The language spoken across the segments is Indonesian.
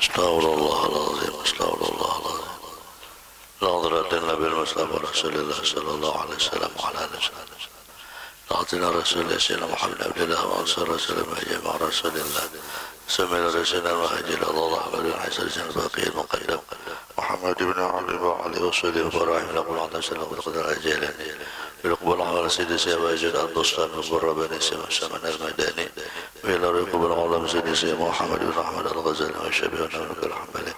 Astaghfirullahaladzim, astaghfirullahaladzim. Nadratin Nabil Mustafa Rasulullah sallallahu alaihi wasallam wa ala alihi wasallam. Nadratin Rasulullah sallallahu Muhammad Abdullah wa ansar Rasulullah jama'a Rasulullah. Samil Rasulullah wa hajil Allah wa bin Hasan al-Baqi al-Muqaddam. Muhammad ibn Ali wa Ali Rasulullah wa rahim laqul Allah sallallahu alaihi wasallam ajalan. Bilqbul ala Sayyidi Sayyid Wajid al-Bustan wa Rabbani Saman al-Madani. وإلى ركوب العظم سيدي محمد بن أحمد الغزالي والشبيه ونبك الحنبلي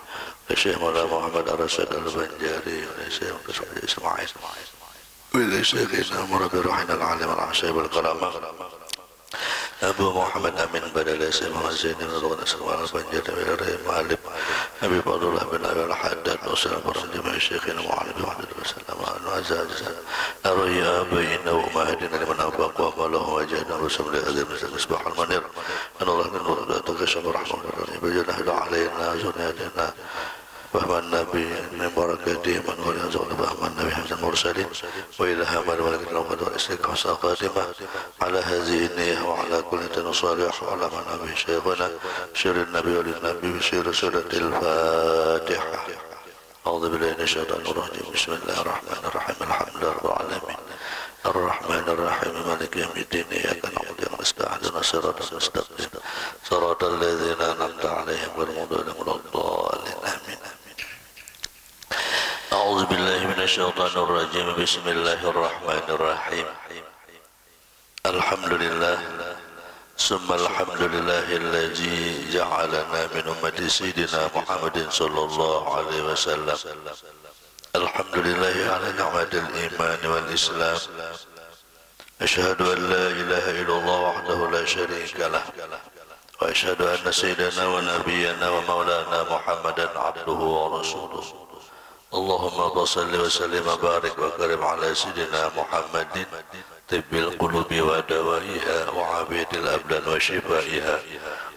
الشيخ مولانا محمد الرشيد البنجاري والشيخ إسماعيل وإلى شيخنا مربي روحنا العالم العشيب الكرامة أبو محمد أمين بدل اسم زين الرغن سلمان البنجاري وإلى رئيس معلم أبي عبد الله بن أبي الحداد وسلام برجم شيخنا معلم محمد وسلم وعزاز أري أبي إنه مهدنا لمن أباق وماله وجهنا رسم لأذن المصباح المنير أن الله من نور تكشف رحمه الرحيم بجنه علينا زنادنا فهم النبي من بركاته من هو يزغل فهم النبي حمد المرسلين وإلى همال ولكن الأوقات والإستيقاظ خاتمة على هذه النية وعلى كل تنصالح وعلى من أبي شيخنا شير النبي وللنبي بشير سورة الفاتحة. أعوذ بالله من الشيطان الرجيم. بسم الله الرحمن الرحيم. الحمد لله رب العالمين الرحمن الرحيم مالك يوم الدين إياك نعبد وإياك نستعين اهدنا الصراط المستقيم صراط الذين أنعمت عليهم غير المغضوب عليهم ولا الضالين آمين. أعوذ بالله من الشيطان الرجيم. بسم الله الرحمن الرحيم. الحمد لله ثم الحمد لله الذي جعلنا من أمة سيدنا محمد صلى الله عليه وسلم. الحمد لله على نعمة الإيمان والإسلام. أشهد أن لا إله إلا الله وحده لا شريك له وأشهد أن سيدنا ونبينا ومولانا محمدا عبده ورسوله. اللهم صل وسلم وبارك وكرم على سيدنا محمد طب القلوب ودوائها وعافية الأبدان وشفائها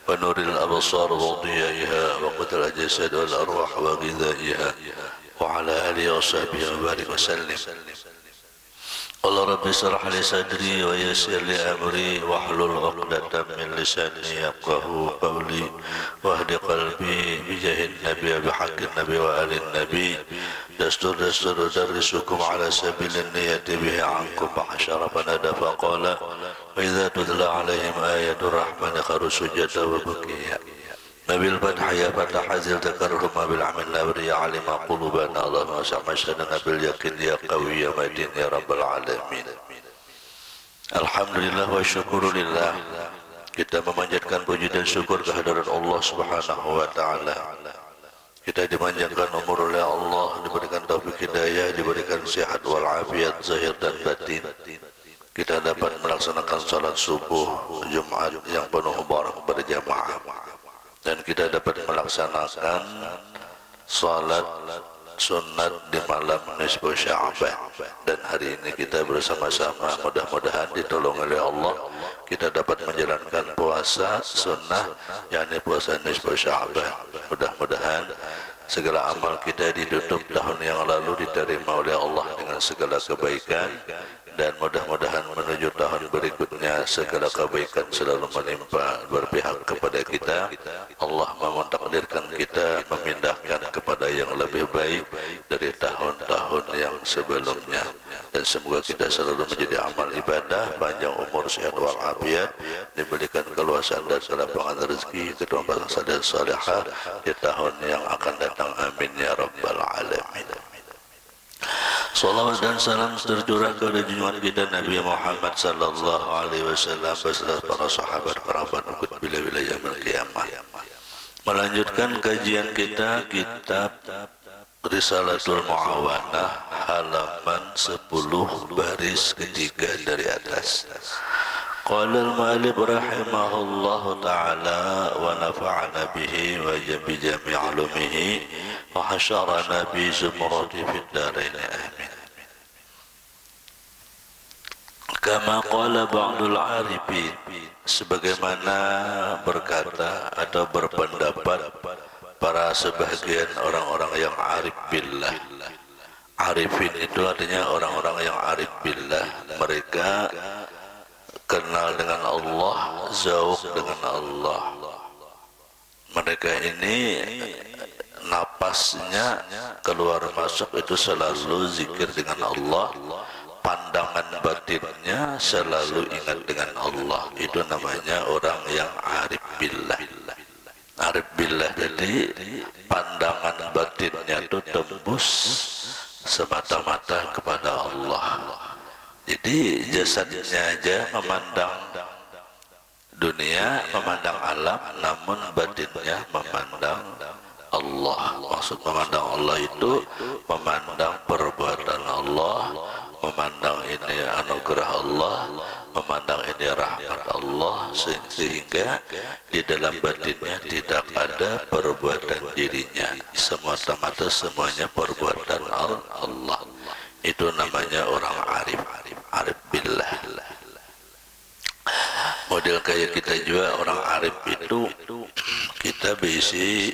ونور الأبصار وضيائها وقوت الجسد والأرواح وغذائها وعلى آله وصحبه وبارك وسلم. قال رب اشرح لي صدري ويسر لي أمري واحلل عقدة من لساني يفقهوا قولي واهد قلبي بجاه النبي وبحق النبي وآل النبي. دستور درسكم على سبيل النية به عنكم فحشر فنادى فقال وإذا تتلى عليهم آية الرحمن خروا سجدا وبكيا. نبي الفتح يا فتح زل تكرهما بالعمل نبري علم قلوبنا اللهم سمشنا باليقين يا قوي يا متين يا رب العالمين. Alhamdulillah wa syukurillah. Kita memanjatkan puji dan syukur kehadirat Allah Subhanahu wa taala. Kita dimanjakan umur oleh Allah, diberikan taufik hidayah, diberikan sehat wal afiat zahir dan batin. Kita dapat melaksanakan salat subuh Jumat yang penuh barak berjamaah. Dan kita dapat melaksanakan salat sunat di malam nisfu Sya'ban. Dan hari ini kita bersama-sama mudah-mudahan ditolong oleh Allah kita dapat menjalankan puasa sunnah yakni puasa nisfu Sya'ban. Mudah-mudahan segala amal kita ditutup tahun yang lalu diterima oleh Allah dengan segala kebaikan. Dan mudah-mudahan menuju tahun berikutnya segala kebaikan selalu menimpa berpihak kepada kita. Allah mementakdirkan kita memindahkan kepada yang lebih baik dari tahun-tahun yang sebelumnya. Dan semoga kita selalu menjadi amal ibadah, panjang umur, sehat walafiat, diberikan keluasan dan kelapangan rezeki, keturunan bangsa dan salihah di tahun yang akan datang. Amin ya rabbal alamin. Salawat dan salam tercurah kepada junjungan kita Nabi Muhammad sallallahu alaihi wasallam beserta para sahabat kerabat ukut bila-bila yaumil qiyamah. Melanjutkan kajian kita kitab Risalatul Mu'awanah halaman 10 baris ketiga dari atas. Qala al-mu'allif rahimahullahu ta'ala wa nafa'ana bihi wa bi jami' ulumihi wa hasyarana bi zumrati fid darain amin. Kama qala ba'dul arifin, sebagaimana berkata atau berpendapat para sebagian orang-orang yang arif billah. Arifin itu artinya orang-orang yang arif billah. Mereka kenal dengan Allah, zauq dengan Allah. mereka ini napasnya keluar masuk itu selalu zikir dengan Allah, pandangan batinnya selalu ingat dengan Allah. Itu namanya orang yang arif billah. Arif billah jadi pandangan batinnya itu tembus semata-mata kepada Allah. Jadi jasadnya aja memandang dunia, memandang alam, namun batinnya memandang Allah. Maksud memandang Allah itu memandang perbuatan Allah, memandang ini anugerah Allah, memandang ini rahmat Allah, sehingga di dalam batinnya tidak ada perbuatan dirinya, semata-mata semuanya perbuatan Allah. Itu namanya orang arif, arif billah. Model kayak kita juga orang arif itu kita bisi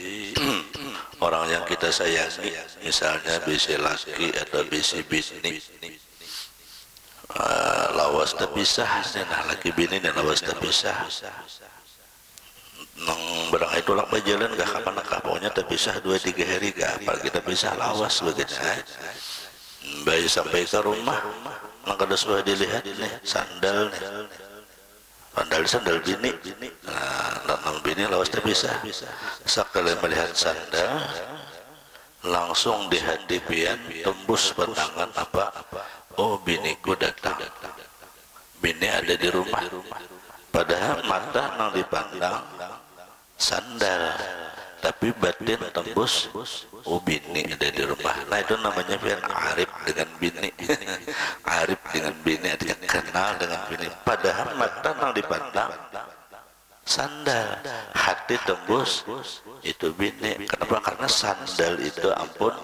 orang yang kita sayangi, misalnya bisi laki atau bisi bini, lawas terpisah, nah laki bini dan lawas terpisah. Nang barang itu lak berjalan gak kapan-kapan, pokoknya terpisah 2-3 hari gak apa kita pisah lawas begitu. Bayi sampai ke rumah, nang kada sudah dilihat nih sandal nih. Sandal bini, nah bini lawas terpisah. Sekali melihat sandal, langsung di hadipian tembus pandangan apa? Oh, biniku datang. Bini ada di rumah. Padahal mata nang dipandang sandal, tapi batin tembus. Oh, bini ada di rumah. Nah itu namanya pian arif dengan bini. Arif dengan bini, dia kenal dengan bini. Padahal mata nang dipandang sandal, hati tembus itu bini. Kenapa? Karena sandal itu ampun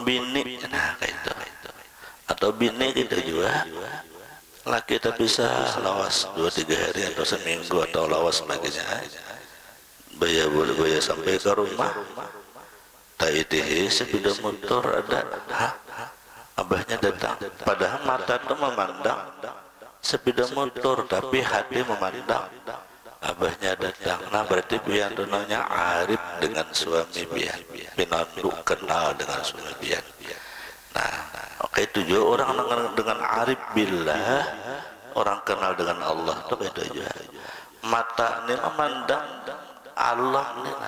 bini. Nah kayak itu. Atau bini kita juga laki terpisah lawas 2-3 hari atau seminggu atau lawas sebagainya. Baya sampai ke rumah. Taitihi sepeda motor ada, abahnya datang. Padahal mata itu memandang sepeda motor, tapi hati memandang abahnya datang. Nah berarti pian namanya arif dengan suami pian, pinandu kenal dengan suami pian. Nah, oke itu juga orang dengan arif billah, orang kenal dengan Allah itu itu aja. Mata ini memandang Allah nih,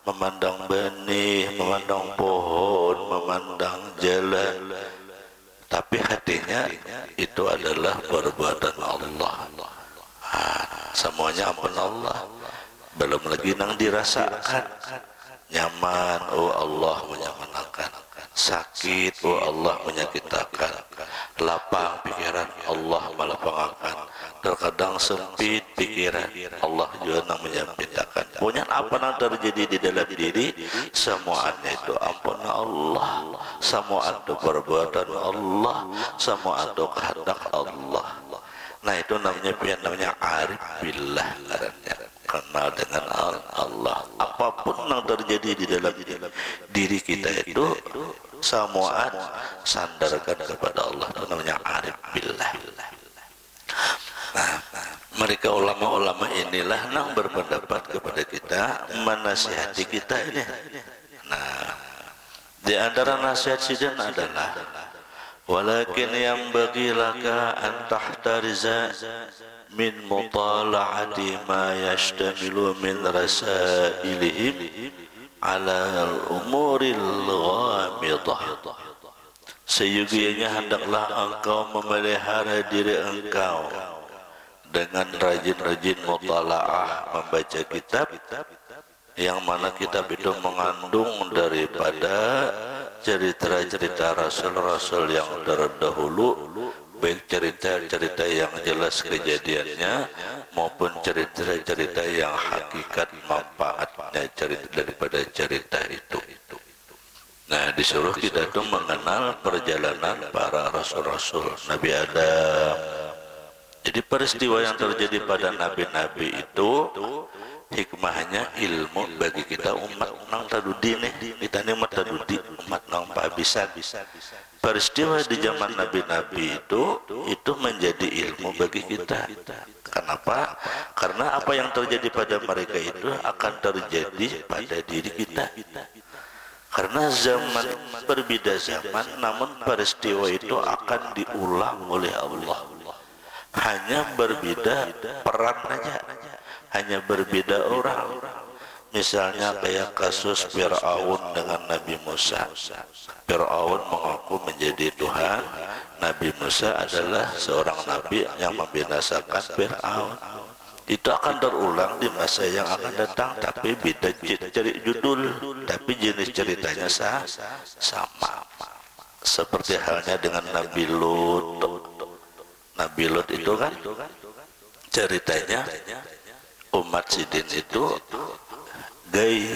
memandang benih, memandang pohon, memandang jalan, tapi hatinya itu adalah perbuatan Allah. Semuanya ampun Allah. Belum lagi nang dirasakan nyaman, oh Allah menyamanakan. Sakit, oh Allah menyakitakan. Lapang pikiran, Allah melapangakan. Terkadang sempit pikiran, Allah juga nang menyempitkan. Pokoknya apa yang terjadi di dalam diri, semuanya itu ampun Allah, semua itu perbuatan Allah, semua itu kehendak Allah. Nah itu namanya arif billah, kenal dengan Allah. Apapun yang terjadi di dalam diri kita itu semua sandarkan kepada Allah. Itu namanya arif billah. Nah, mereka ulama-ulama inilah yang berpendapat kepada kita, menasihati kita ini. Nah, di antara nasihat sidin adalah walakin yang bagi laka an tahtariza min mutala'ati ma yashtamilu min rasailihim ala al-umuril ghamidah. Seyogianya hendaklah engkau memelihara diri engkau dengan rajin-rajin mutala'ah, membaca kitab yang mana kitab itu mengandung daripada cerita-cerita rasul-rasul yang terdahulu, baik cerita-cerita yang jelas kejadiannya maupun cerita-cerita yang hakikat manfaatnya daripada cerita itu. Nah, disuruh kita itu mengenal perjalanan para rasul-rasul, Nabi Adam. Jadi peristiwa yang terjadi pada nabi-nabi itu hikmahnya ilmu bagi kita umat nang tadudi nih. Kita ini umat tadudi, umat nang pahabisan. Peristiwa di zaman nabi-nabi itu menjadi ilmu bagi kita. Kan Kenapa? Karena apa yang terjadi pada mereka itu akan terjadi pada diri kita. Karena zaman berbeda zaman, namun peristiwa itu akan diulang oleh Allah. Hanya berbeda peran aja, hanya berbeda orang. Misalnya kayak kasus Fir'aun dengan Nabi Musa. Fir'aun mengaku menjadi Tuhan, Nabi Musa adalah seorang nabi yang membinasakan Fir'aun. Itu akan terulang di masa yang akan datang, tapi beda judul, tapi jenis ceritanya sama. Seperti halnya dengan Nabi Lut. Nabi Lut itu kan ceritanya umat Sidin itu gay,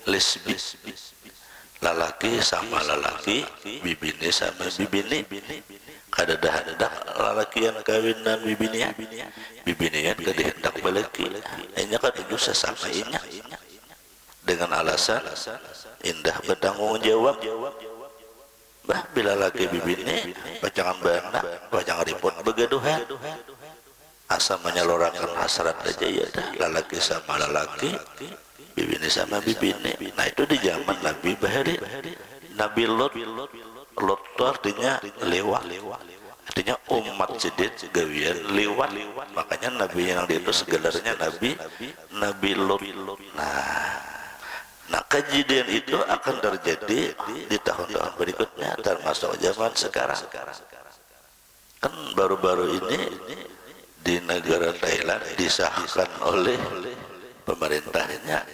lesbi, lalaki sama lalaki, bibini sama bibini, kadang-kadang lalaki yang kawin dan bibinian, bibinian kehendak balaki, hanya kan itu sesama inya, dengan alasan indah bertanggung jawab. Bah, bila laki bibini, pacangan bana, pacangan ribut begaduhan, asal menyalurkan hasrat aja ya dah, lalaki sama lalaki, bibini sama bibini. Nah itu di zaman Nabi Bahari, Nabi Lot. Lot itu artinya lewat, artinya umat Sidin gawian lewat. Makanya Nabi yang diutus segelarnya Nabi Lot. Nah kejadian itu akan terjadi di tahun-tahun berikutnya, termasuk zaman sekarang. Kan baru-baru ini di negara Thailand disahkan oleh pemerintahnya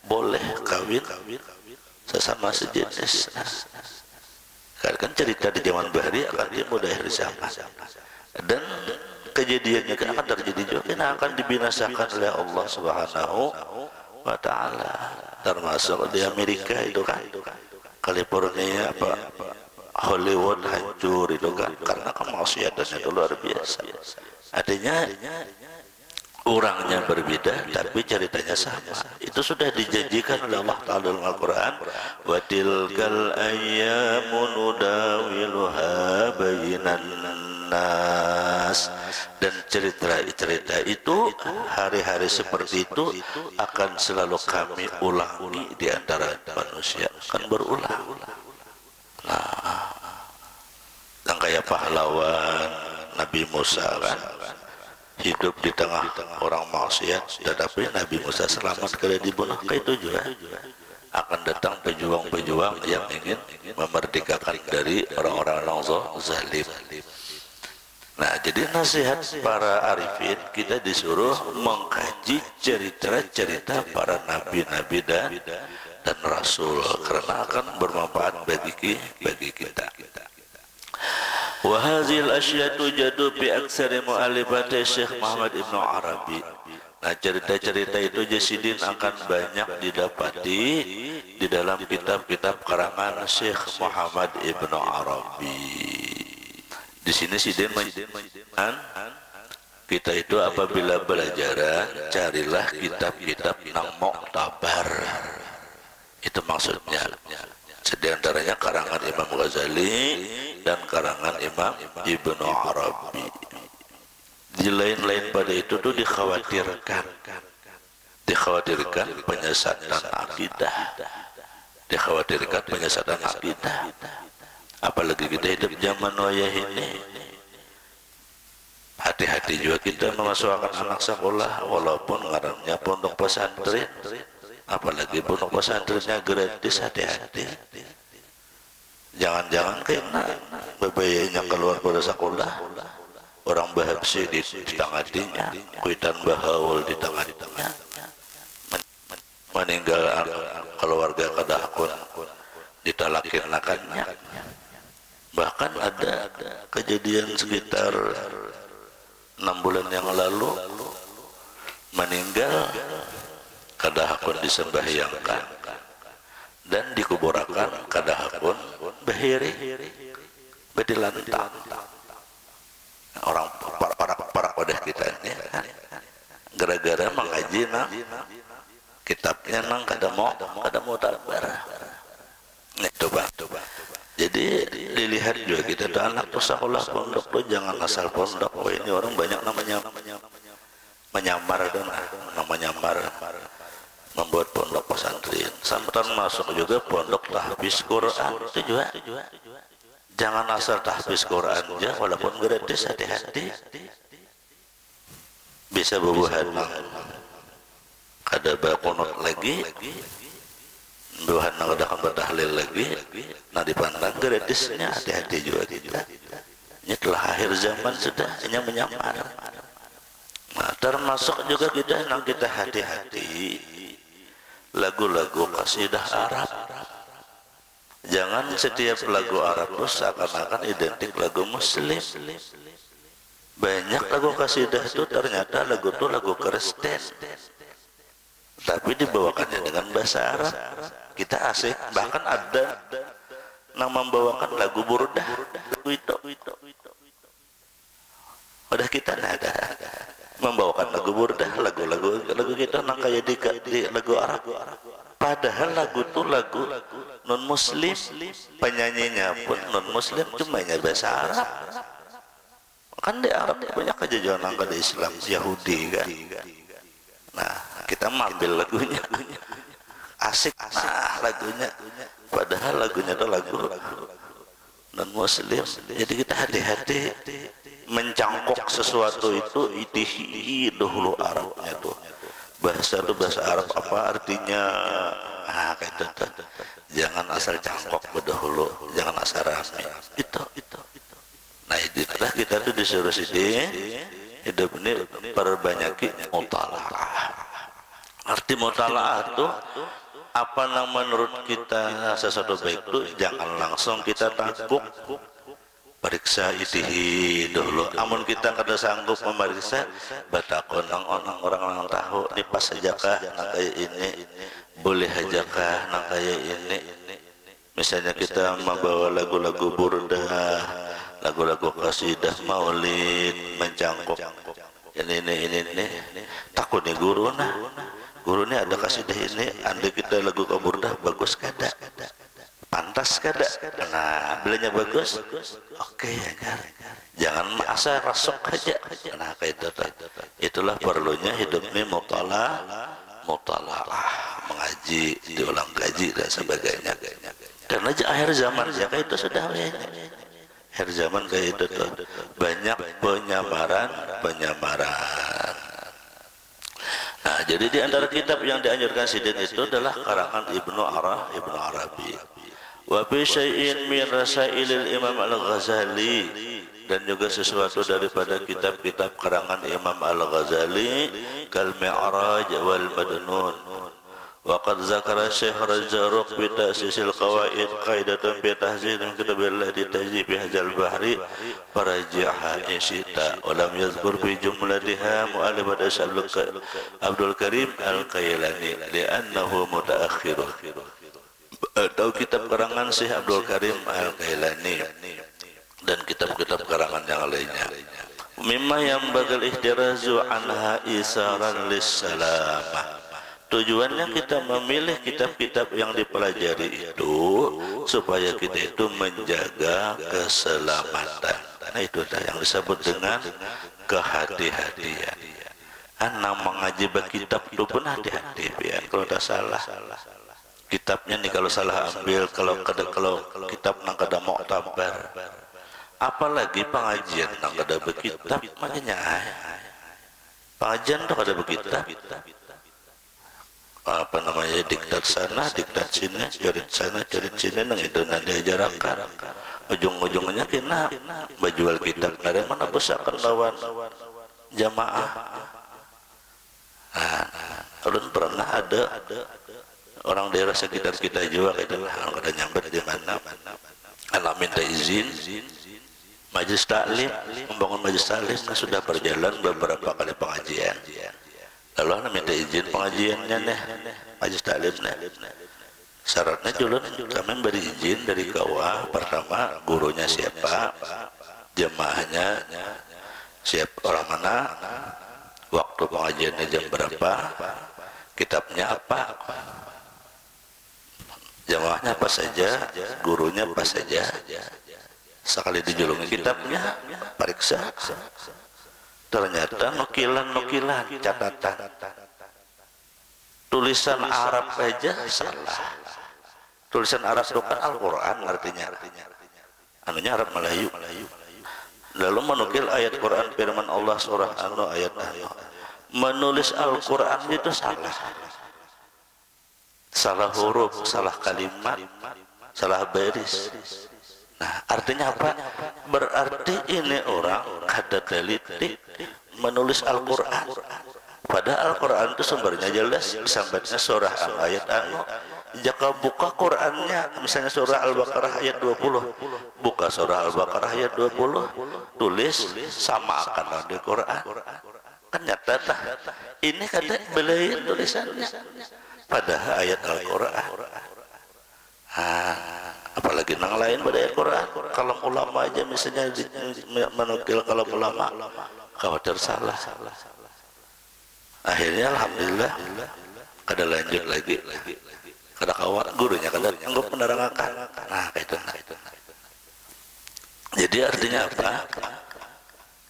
boleh kawin sesama sejenis. Kan cerita di zaman Bahari akan dimudahkan sama, dan kejadiannya akan terjadi juga, akan dibinasakan oleh Allah Subhanahu wa Ta'ala. Termasuk di Amerika itu kan, California apa Hollywood hancur itu kan, karena kemaksiatannya itu luar biasa. Artinya orangnya berbeda tapi ceritanya sama. Itu sudah dijanjikan oleh Allah Ta'ala dalam Al-Quran, wa tilkal ayyamu nudawiluha bainan nas. Dan cerita-cerita itu, hari-hari seperti itu akan selalu kami ulangi di antara manusia, akan berulang. Nah, yang kayak pahlawan Nabi Musa kan, hidup di tengah orang maksiat, tetapi Nabi Musa selamat kalau dibunuh. Kayak itu juga akan datang pejuang-pejuang yang ingin memerdekakan dari orang-orang zalim. Nah, jadi nasihat para arifin, kita disuruh mengkaji cerita-cerita para nabi-nabi dan rasul, karena akan bermanfaat bagi kita. Wa hazil asyatu jadu bi aksari mu'alifati Syekh Muhammad Ibnu Arabi. Nah, cerita-cerita itu Jasidin akan banyak didapati di dalam kitab-kitab karangan Syekh Muhammad Ibnu Arabi. Di sini Sidin menjelaskan kita itu apabila belajar, carilah kitab-kitab yang muktabar. Itu maksudnya. Di antaranya karangan Imam Ghazali dan karangan Imam Ibnu Arabi. Di lain-lain pada itu tuh dikhawatirkan penyesatan akidah, apalagi kita hidup zaman wayah ini. Hati-hati juga kita memasukkan anak sekolah walaupun ngarannya pondok pesantren, apalagi pondok pesantrennya gratis. Hati-hati, jangan-jangan kena bebayanya keluar pada sekolah, orang bahabsi di tengah-tengahnya, kuitan bahaul di tengah-tengahnya, meninggal keluarga kadakun ditalakin-lakannya. Bahkan ada kejadian sekitar 6 bulan yang lalu, meninggal kadahakun disembahyangkan dan dikuburkan kadahakun bahiri bedilantang. Orang para kodah kita ini gara-gara mengaji nang kitabnya nang kada mau tabar. Itu bang. Jadi dilihat juga kita tuh anak tuh sekolah pondok tuh jangan asal pondok. Oh, ini orang banyak namanya menyamar dan menyamar membuat pondok pesantren. Sampai masuk juga pondok tahfiz Quran itu juga. Jangan asal tahfiz Quran aja, walaupun gratis, hati-hati. Bisa bubuhan ada bakonot lagi, bubuhan ada bertahlil lagi. Nah dipandang gratisnya, hati-hati juga kita. Ini telah akhir zaman sudah hanya menyamar. Nah, termasuk juga kita hati-hati lagu-lagu qasidah Arab. Jangan setiap lagu Arab itu seakan-akan identik lagu Muslim. Banyak lagu qasidah itu ternyata lagu itu lagu Kristen, tapi dibawakannya dengan bahasa Arab. Kita asik, bahkan ada yang membawakan lagu burdah, lagu itu. Udah kita ada membawakan lagu burdah, lagu kita nang kayak di lagu Arab. Padahal lagu itu lagu non Muslim, penyanyinya pun non Muslim, cuma bahasa Arab. Kan di Arab banyak kejadian angka di Islam, Yahudi kan. Nah kita ambil lagunya, asik lagunya. Padahal lagunya itu lagu non Muslim. Jadi kita hati-hati mencangkok sesuatu itu itihi dahulu Arabnya tuh. Bahasa itu bahasa Arab apa artinya? Kayak itu. Jangan asal cangkok berdahulu, jangan asal rame. Itu. Nah itulah kita tuh disuruh sini hidup ini perbanyaki mutalaah. Arti mutalaah itu apa yang menurut kita sesuatu baik itu jangan langsung kita takut. Periksa itihi dulu. Amun kita kada sanggup memeriksa, batakon orang tahu ini pas sajakah nang kayak ini, boleh ajakah nang kayak ini. Misalnya kita membawa lagu-lagu burdah, lagu-lagu qasidah maulid, mencangkok ini takut nih guru ini ada qasidah ini, andai kita lagu burdah bagus kada, pantas kada. Nah bilanya bagus, oke ya, jangan asal rasuk aja. Nah kayak itu, itulah perlunya hidup ini mutalaah, mengaji, diulang kaji dan sebagainya. Karena akhir zaman ya kayak itu sudah akhir zaman kayak itu tuh banyak penyamaran. Nah jadi di antara kitab yang dianjurkan sidin itu adalah karangan Ibnu Arabi. Wa fi syai'in min rasailil Imam Al-Ghazali, dan juga sesuatu daripada kitab-kitab karangan Imam Al-Ghazali kal Mi'raj wal Madnun. Wa qad zakara Syekh Razzaq bi ta'sisil qawaid qaidatan bi tahzir min kitabillah di tajib bi hadzal bahri faraji'ha insita wa lam yadhkur bi jumlatiha mu'allif Abdul Karim Al-Qailani li'annahu mutaakhirun. Atau kitab karangan Syekh Abdul Karim Al-Qailani dan kitab-kitab karangan yang lainnya. Mimma yang bagal ihtirazu anha isaran lis-salamah. Tujuannya kita memilih kitab-kitab yang dipelajari itu supaya kita itu menjaga keselamatan. Nah itulah yang disebut dengan kehati-hatian. Anak mengaji kitab itu pun hati-hati ya. Kalau tak salah kitabnya nih, kalau salah ambil, kalau kitab nang kada muktabar, apalagi pengajian nang kada berkitab, makanya pengajian tuh kada berkitab. Apa namanya, diktat sana diktat sini, coret sana coret sini, nang itu nanti diajarkan. Ujung-ujungnya kena bajual kitab, dari mana besakan lawan jamaah. Ulun pernah ada orang daerah sekitar kita juga kita ada nyamber di mana, anak minta izin majelis taklim, membangun majelis taklim sudah berjalan beberapa kali pengajian. Lalu anak minta izin pengajiannya nih, majelis taklim nih. Syaratnya julun kami beri izin dari kawah. Pertama gurunya siapa, jemaahnya siapa, orang mana, waktu pengajiannya jam berapa, kitabnya apa, jamaahnya apa saja, gurunya apa saja. Sekali dijulungi kitabnya, periksa. Ternyata nukilan-nukilan catatan tulisan Arab aja salah. Tulisan Arab itu kan Al-Quran artinya. Anunya Arab Melayu. Lalu menukil ayat Quran firman Allah surah An-Nur ayat menulis Al-Quran itu salah. Salah huruf, salah kalimat, salah baris. Nah, artinya apa? Berarti ini orang ada teliti menulis Al-Quran. Padahal Al-Quran itu sumbernya jelas, sambatnya surah ayat jika buka Qurannya, misalnya surah Al-Baqarah ayat 20, buka surah Al-Baqarah ayat 20, tulis sama akan di Quran. Kan nyata ini kata belain tulisannya. Padahal ayat Al-Quran. Apalagi nang lain pada ayat Quran. Kalau ulama aja misalnya menukil kalau ulama khawatir salah. Akhirnya alhamdulillah kada lanjut lagi. Kada kawan gurunya kada anggap menerangakan. Nah itu. Jadi artinya apa?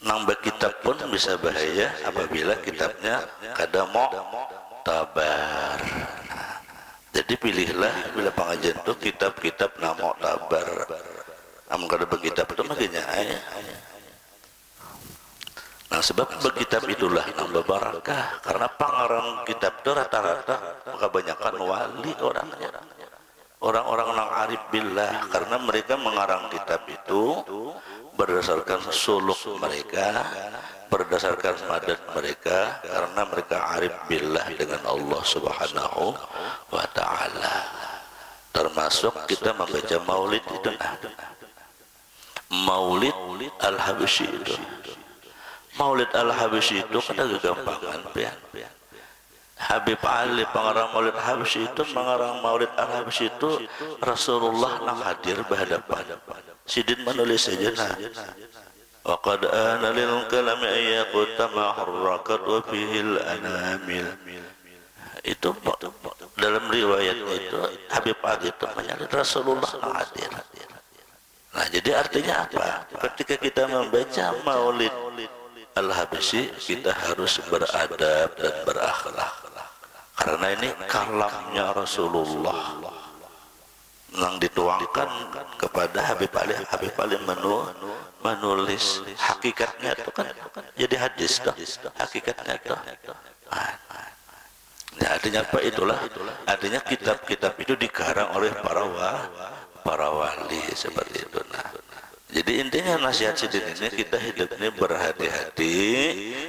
Nambah kitab pun bisa bahaya apabila kitabnya kada mau tabar. Jadi pilihlah bila pengajian itu kitab-kitab nama tabar. Amun kada berkitab itu makanya nah sebab berkitab itulah nambah barakah, karena pengarang kitab itu rata-rata kebanyakan wali orangnya, orang-orang nang arif billah, karena mereka mengarang kitab itu berdasarkan suluk mereka, berdasarkan madat mereka, karena mereka arif billah dengan Allah subhanahu wa ta'ala. Termasuk kita membaca maulid itu, maulid al-Habsyi itu. Maulid al-Habsyi itu kada gagampangan pian. Habib Ali pengarang maulid Habsyi itu, mengarang maulid al-Habsyi itu Rasulullah nang hadir berhadapan. Sidin menulis saja nah. Wa qad ana lil kalami ayyaqutama harakat wa fihil anamil. Itu dalam riwayatnya itu Habib Ali itu menyebut Rasulullah nang hadir. Nah, jadi artinya apa? Ketika kita membaca maulid Al-Habsyi, kita harus beradab dan berakhlak, karena ini kalamnya Rasulullah yang dituangkan kepada Habib Ali. Habib Ali menulis hakikatnya itu kan jadi hadis dah, hakikatnya itu. Nah, artinya apa? Itulah artinya kitab-kitab itu dikarang oleh para wali seperti itu. Nah, jadi intinya nasihat sidin ini, kita hidup ini berhati-hati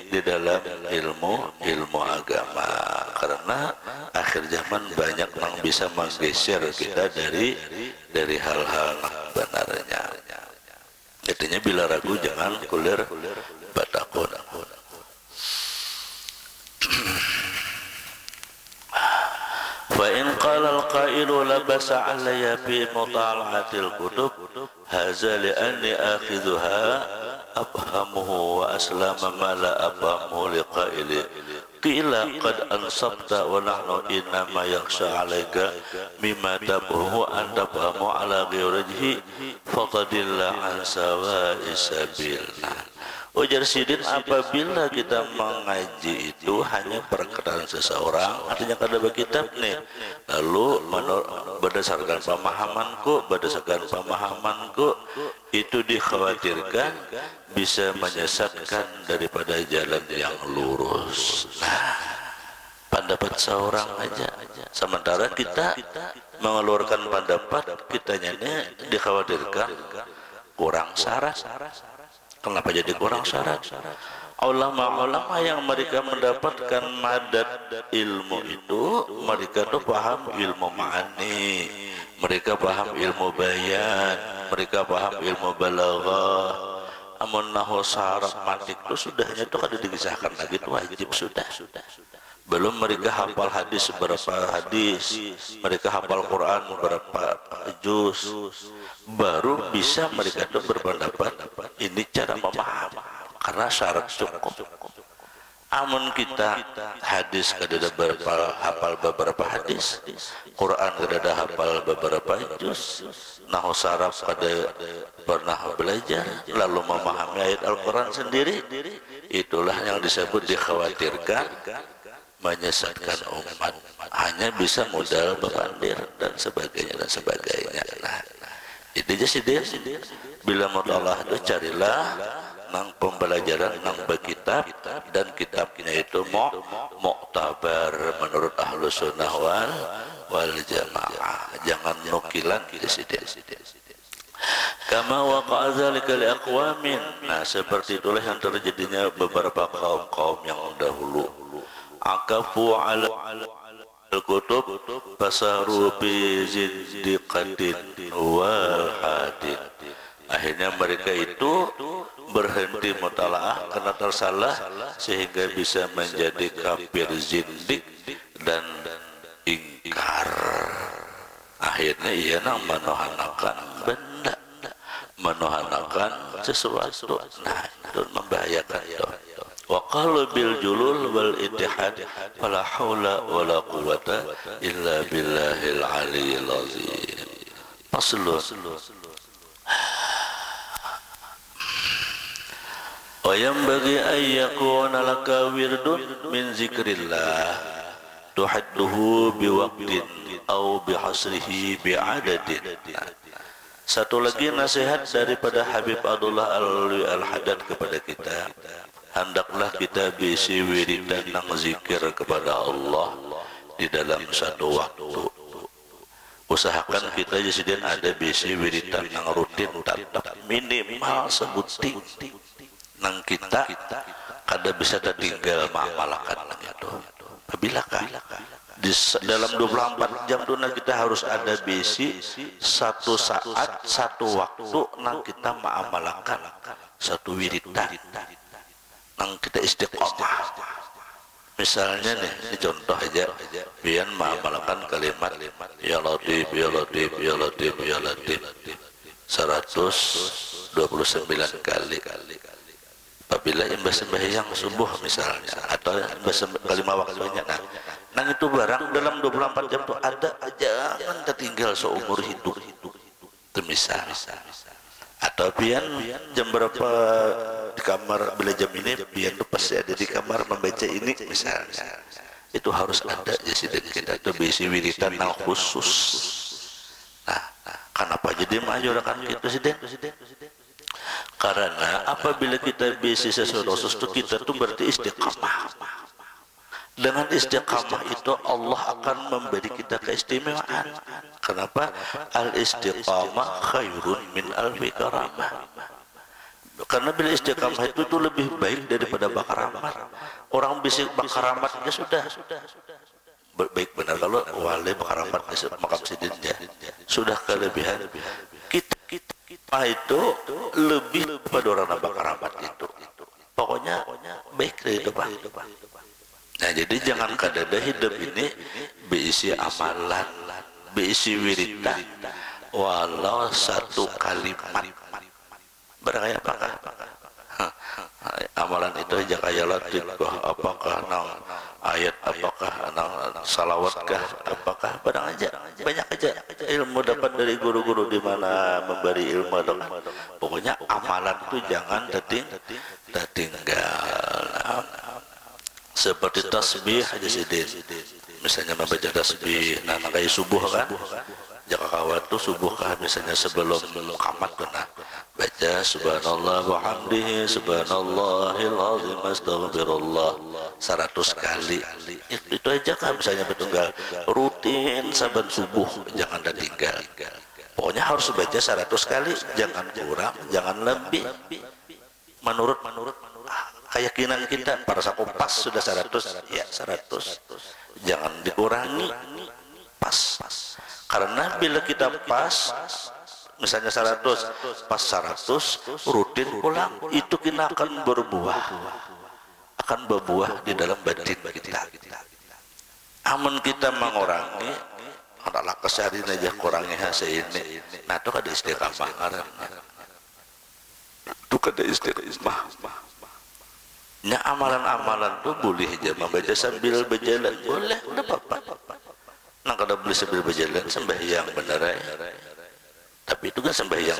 di dalam ilmu agama, karena akhir zaman banyak yang bisa menggeser kita dari hal-hal benarnya. Intinya bila ragu jangan kulir batakun. فإن قال القائل لبس علي في مطالعة الكتب هذا لأني آخذها أفهمه وأسلم ما لا أفهمه لقائل قيل قد أنصبت ونحن إنما يخشى عليك مما تفهم أن تفهم على غير وجهه فتضل عن سواء السبيل. Ujar sidin, apabila kita mengaji itu hanya perkataan seseorang, artinya kada berkitab nih, lalu berdasarkan pemahamanku itu dikhawatirkan bisa menyesatkan daripada jalan yang lurus. Nah, pendapat seorang aja, sementara kita mengeluarkan pendapat kitanya ini dikhawatirkan kurang syarat. Kenapa jadi kurang syarat? Ulama-ulama yang mereka mendapatkan madat ilmu itu, mereka tuh paham ilmu ma'ani, mereka paham ilmu bayan, mereka paham ilmu balaghah. Amun nahu saraf matik itu sudahnya itu kada dikisahkan lagi, itu wajib sudah. Belum mereka hafal hadis beberapa hadis, mereka hafal Quran beberapa juz, baru bisa mereka itu berpendapat ini cara memahami, karena syarat cukup. Amun kita hadis kada ada hafal beberapa hadis, Quran kada ada hafal beberapa juz, nahu saraf kada pernah belajar, lalu memahami ayat Al-Quran sendiri, itulah yang disebut dikhawatirkan menyesatkan umat, hanya bisa modal bepandir dan sebagainya dan sebagainya. Nah, itu aja sih dia. Bila mutalah itu carilah nang pembelajaran nang berkitab, dan kitabnya itu muktabar menurut ahlu sunnah wal jamaah, jangan nukilan di sini. Kama waqa'a dzalika liaqwamin. Nah, seperti itulah yang terjadinya beberapa kaum-kaum yang dahulu. Akafu ala al-kutub fasaru bi zindiqatin wal hadin. Akhirnya mereka itu berhenti mutalaah karena tersalah, sehingga bisa menjadi kafir zindik dan ingkar. Akhirnya ia menohanakan benda, menohanakan sesuatu. Nah, itu membahayakan itu. Wa qalu bil julul wal ittihad fala haula wala quwata illa billahil aliyyil azim. Faslun. Wa yanbaghi an yakuna laka wirdun min zikrillah tuhadduhu biwaqtin aw bihasrihi bi'adadin. Satu lagi nasihat daripada Habib Abdullah Alwi Al-Haddad kepada kita, hendaklah kita berisi wiridan nang zikir kepada Allah di dalam satu waktu. Usahakan kita jadi ada berisi wiridan nang rutin, tetap minimal sebuting nang kita kada bisa tertinggal mengamalkan itu. Apabila di dalam 24 jam itu kita harus ada besi satu saat, satu waktu nang kita mengamalkan satu wiridan nang kita istiqomah. Misalnya nih, ini contoh aja, biar mengamalkan kalimat ya latif ya latif ya latif ya latif 129 kali. Apabila sembahyang subuh misalnya, atau kalimat waktunya, nah itu barang dalam 24 jam itu ada aja, jangan tertinggal seumur hidup. Itu misal. Atau pian jam berapa di kamar, bila jam ini pian itu pasti ada di kamar membaca ini misalnya. Itu harus ada jadi kita itu bisi wiridan yang khusus. Nah, kenapa jadi majorakan gitu sih Den? Karena apabila kita bisi sesuatu itu kita tuh berarti istiqamah. Dengan istiqamah itu Allah akan memberi kita keistimewaan. Kenapa? Al-istiqamah khairun min alfi karamah. Karena bila istiqamah itu tuh lebih baik daripada bakaramat. Orang bisa bakaramat ya sudah. Baik benar kalau wali bakaramat makam sidinnya sudah kelebihan. Kita itu lebih pada orang bakaramat itu. Pokoknya baik itu Pak. Nah, jadi jangan kadada hidup ini berisi amalan, berisi wiridan, walau satu kalimat. Barangkali apakah amalan itu aja kayak latif, apakah nang ayat, apakah nang salawatkah, apakah barang aja, banyak aja ilmu dapat dari guru-guru di mana memberi ilmu atau pokoknya amalan itu jangan tertinggal. Seperti tasbih aja sidin, misalnya membaca tasbih, nah kayak subuh kan, jaka kawan tuh subuh kan, misalnya sebelum qamat kena baca subhanallah wa hamdihi subhanallahil azim astaghfirullah 100 kali. Itu aja kan, misalnya betunggal rutin saban subuh, jangan tertinggal. Pokoknya harus baca 100 kali, jangan kurang, jangan lebih. Menurut keyakinan kita, para saku pas sudah 100, ya 100, jangan dikurangi, pas. Karena bila kita pas, misalnya 100, pas 100, rutin pulang, itu kita akan berbuah di dalam batin kita. Amun kita mengurangi, adalah kesarin aja kurangi hasil ini, nah itu ada istiqamah karena itu ada istiqamah. Nah, amalan-amalan tuh boleh aja membaca sambil berjalan, boleh, enggak apa-apa. Nah, kalau boleh sambil berjalan sembahyang benar ya. Tapi itu kan sembahyang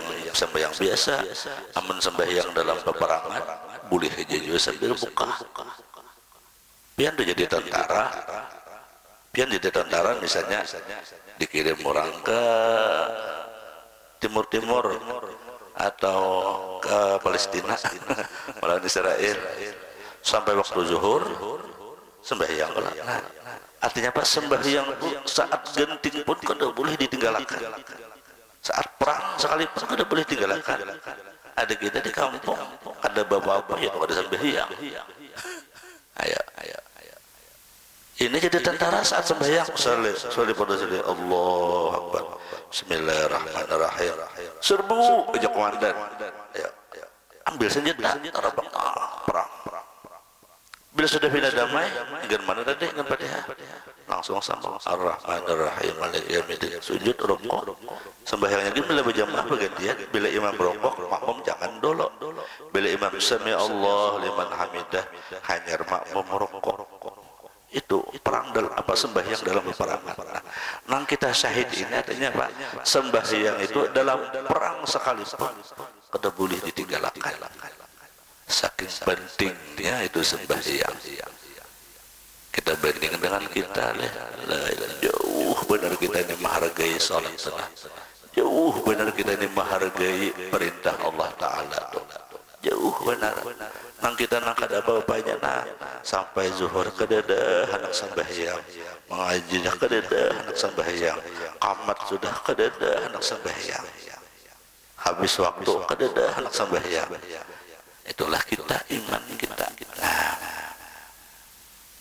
biasa. Amun sembahyang dalam peperangan boleh juga sambil buka. Pian tuh jadi tentara, pian jadi tentara misalnya dikirim orang ke timur atau ke Palestina melawan Israel sampai waktu zuhur sembahyang lah. Nah, artinya apa? Sembahyang saat genting pun kada boleh ditinggalkan. Saat perang sekalipun kada boleh ditinggalkan. Ada kita di kampung ada bapak-bapak yang kada sembahyang. Ayo. Ini jadi tentara saat sembahyang. Salih pada salih. Allahu Akbar. Bismillahirrahmanirrahim. Serbu aja komandan. Ayo. Ambil senjata. Perang. Bila sudah bina damai, dengan mana tadi? Dengan Fatihah. Langsung sambung. Ar-Rahmanir-Rahim. Maliki yaumiddin. Sujud rukuk. Sembahyangnya bila berjamaah bergantian. Bila imam rukuk, makmum jangan dulu. Bila imam sami Allah liman hamidah, hanya makmum rukuk. Itu perang dalam apa? Sembahyang dalam peperangan. Nang kita syahid ini artinya apa? Sembahyang itu dalam perang sekalipun kada boleh ditinggalkan. Saking pentingnya itu sembahyang. Kita bandingkan dengan kita jauh benar kita ini menghargai salat sunnah. Jauh benar kita ini menghargai perintah Allah Ta'ala. Jauh benar. Nang kita nak ada apa-apanya sampai zuhur kedada anak sembahyang, mengaji dah kedada anak sembahyang, qamat sudah kedada anak sembahyang, habis waktu kedada anak sembahyang. Itulah kita, iman kita. Nah,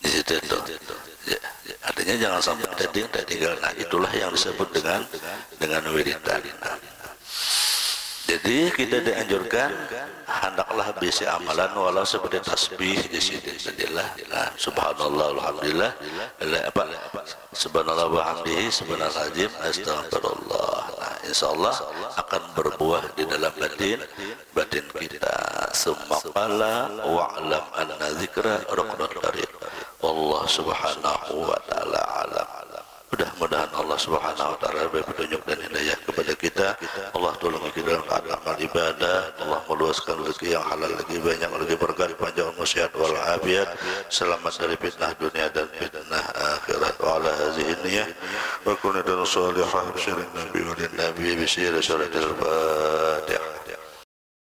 di situ itu. Artinya jangan sampai kita tinggal. Nah, itulah yang disebut dengan wiridan. Jadi kita dianjurkan hendaklah bisi amalan walau seperti tasbih di sini sajalah. Nah, subhanallah alhamdulillah apa subhanallah wa hamdihi subhanal azim astagfirullah. Nah, insyaallah akan berbuah di dalam batin kita. Summa qala wa'lam anna dzikra ruknun dari Allah subhanahu wa ta'ala alam. Mudah-mudahan Allah subhanahu wa ta'ala beri petunjuk dan hidayah kepada kita. Allah tolong kita dalam keadaan ibadah. Allah meluaskan rezeki yang halal lagi banyak, lagi berkah, panjang umur, sehat wal afiat, selamat dari fitnah dunia dan fitnah akhirat. Wa ala hazihi niyah wa kunna dan salihah bisyirin nabi wa nabi bisyirin syaratil